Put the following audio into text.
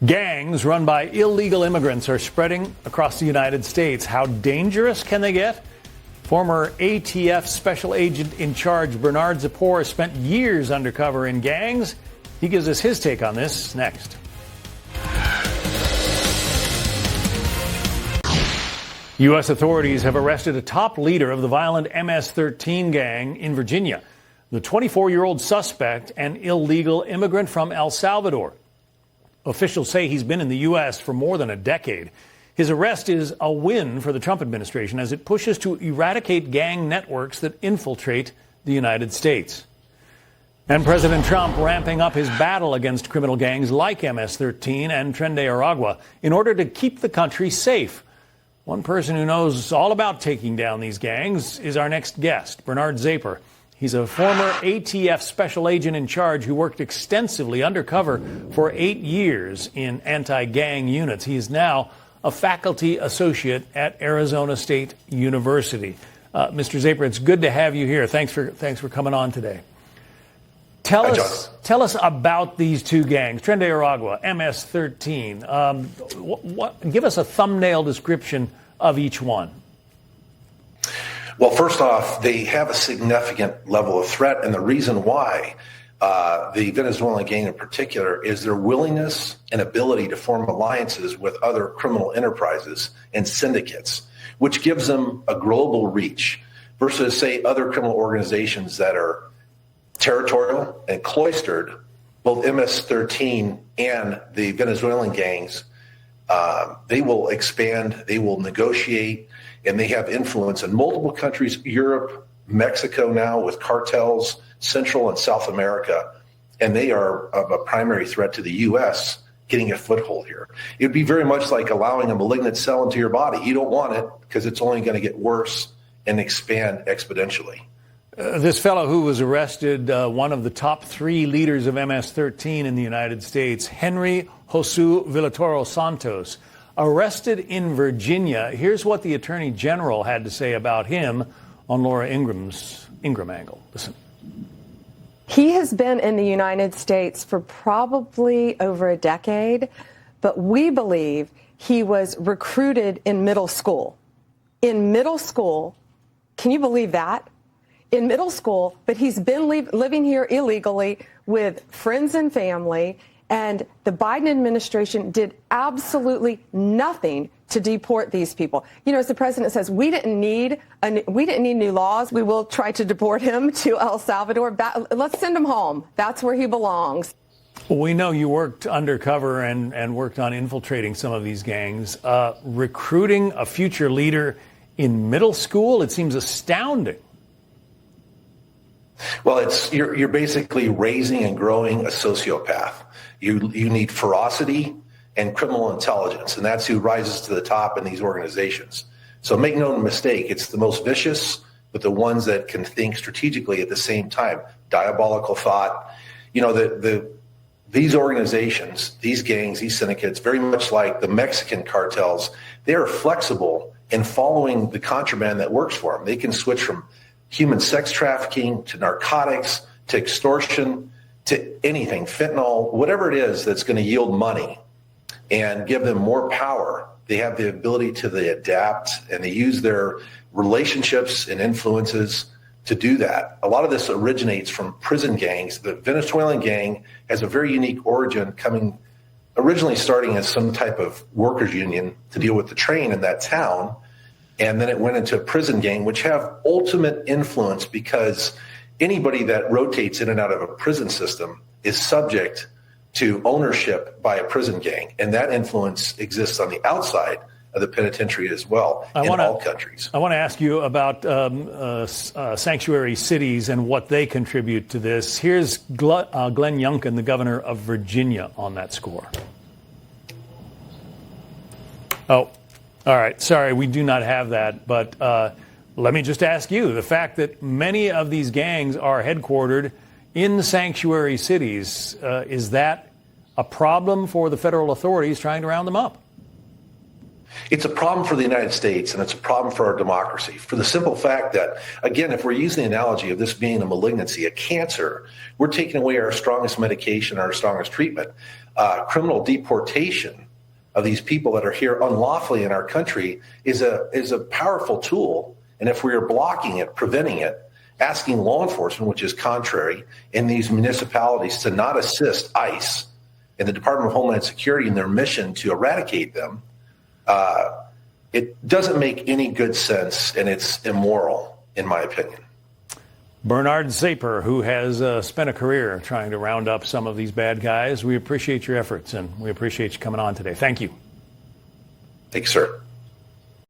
Gangs run by illegal immigrants are spreading across the United States. How dangerous can they get? Former ATF Special Agent in Charge Bernard Zapor spent years undercover in gangs. He gives us his take on this next. U.S. authorities have arrested a top leader of the violent MS-13 gang in Virginia. The 24-year-old suspect, an illegal immigrant from El Salvador. Officials say he's been in the U.S. for more than a decade. His arrest is a win for the Trump administration as it pushes to eradicate gang networks that infiltrate the United States. And President Trump ramping up his battle against criminal gangs like MS-13 and Tren de Aragua in order to keep the country safe. One person who knows all about taking down these gangs is our next guest, Bernard Zapor. He's a former ATF special agent in charge who worked extensively undercover for 8 years in anti-gang units. He is now a faculty associate at Arizona State University. Mr. Zapor, it's good to have you here. Thanks for coming on today. Tell us about these two gangs, Tren de Aragua, MS-13. Give us a thumbnail description of each one. Well, first off, they have a significant level of threat, and the reason why the Venezuelan gang in particular is their willingness and ability to form alliances with other criminal enterprises and syndicates, which gives them a global reach versus, say, other criminal organizations that are territorial and cloistered. Both MS-13 and the Venezuelan gangs, they will expand, they will negotiate, and they have influence in multiple countries, Europe, Mexico now with cartels, Central and South America, and they are a primary threat to the U.S. getting a foothold here. It would be very much like allowing a malignant cell into your body. You don't want it because it's only going to get worse and expand exponentially. This fellow who was arrested, one of the top 3 leaders of MS-13 in the United States, Henry Josu Villatoro Santos, arrested in Virginia. Here's what the Attorney General had to say about him on Laura Ingram angle. Listen. He has been in the United States for probably over a decade, but we believe he was recruited in middle school. In middle school, can you believe that? In middle school, but he's been living here illegally with friends and family, and the Biden administration did absolutely nothing to deport these people. You know, as the president says, we didn't need new laws. We will try to deport him to El Salvador. Let's send him home. That's where he belongs. We know you worked undercover and worked on infiltrating some of these gangs. Recruiting a future leader in middle school, it seems astounding. Well, you're basically raising and growing a sociopath. You need ferocity and criminal intelligence, and that's who rises to the top in these organizations. So make no mistake, it's the most vicious, but the ones that can think strategically at the same time. Diabolical thought. You know, these organizations, these gangs, these syndicates, very much like the Mexican cartels, they are flexible in following the contraband that works for them. They can switch from human sex trafficking to narcotics to extortion to anything, fentanyl, whatever it is that's going to yield money and give them more power. They have the ability to adapt, and they use their relationships and influences to do that. A lot of this originates from prison gangs. The Venezuelan gang has a very unique origin, originally starting as some type of workers' union to deal with the train in that town. And then it went into a prison gang, which have ultimate influence because anybody that rotates in and out of a prison system is subject to ownership by a prison gang. And that influence exists on the outside of the penitentiary as well all countries. I want to ask you about sanctuary cities and what they contribute to this. Here's Glenn Youngkin, the governor of Virginia, on that score. Oh. All right. Sorry, we do not have that. But let me just ask you, the fact that many of these gangs are headquartered in sanctuary cities, is that a problem for the federal authorities trying to round them up? It's a problem for the United States, and it's a problem for our democracy, for the simple fact that, again, if we're using the analogy of this being a malignancy, a cancer, we're taking away our strongest medication, our strongest treatment. criminal deportation of these people that are here unlawfully in our country is a powerful tool. And if we are blocking it, preventing it, asking law enforcement, which is contrary, in these municipalities to not assist ICE and the Department of Homeland Security in their mission to eradicate them, it doesn't make any good sense, and it's immoral, in my opinion. Bernard Zapor, who has spent a career trying to round up some of these bad guys, we appreciate your efforts, and we appreciate you coming on today. Thank you. Thanks, sir.